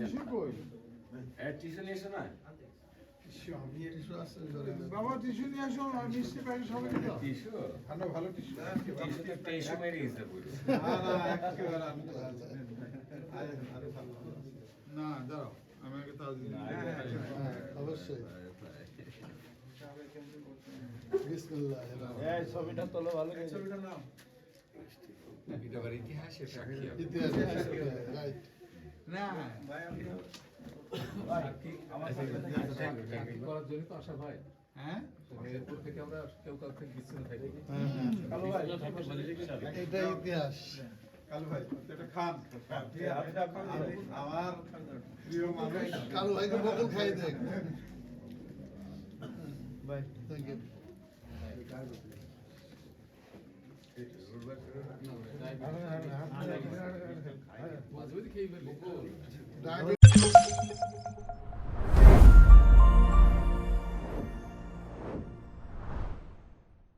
Tissue কই? Tuition এসে না বাবা টিস্যু নিয়ে আসো, আর মিষ্টি প্যাকেট সবাই দাও। টিস্যু ঠান্ডা ভালো টিস্যু। টিস্যু তো টিস্যু মেরে গেছে পুরো না দাঁড়াও, আমি আগে তাজ দিই। অবশ্যই বিসমিল্লাহ। এই ছবিটা তোলো ভালো করে। ছবিটা নাও। এটা আবার ইতিহাসের সাক্ষী হবে। ইতিহাস রাইট। না আমার চাকরি করার জন্য তো আসা ভাই হ্যাঁ এরপর থেকে আমরা কেউ কাউ থেকে বিচ্ছিন্ন থাকি কালো ভাই এটা ইতিহাস। কালু ভাই এটা খান। আমার প্রিয় মানুষ কালু ভাইকে বকুল খাই দেখ ভাই, থ্যাংক ইউ। মাঝে মধ্যে খেয়ে ফেলবো ডায়াবেটিস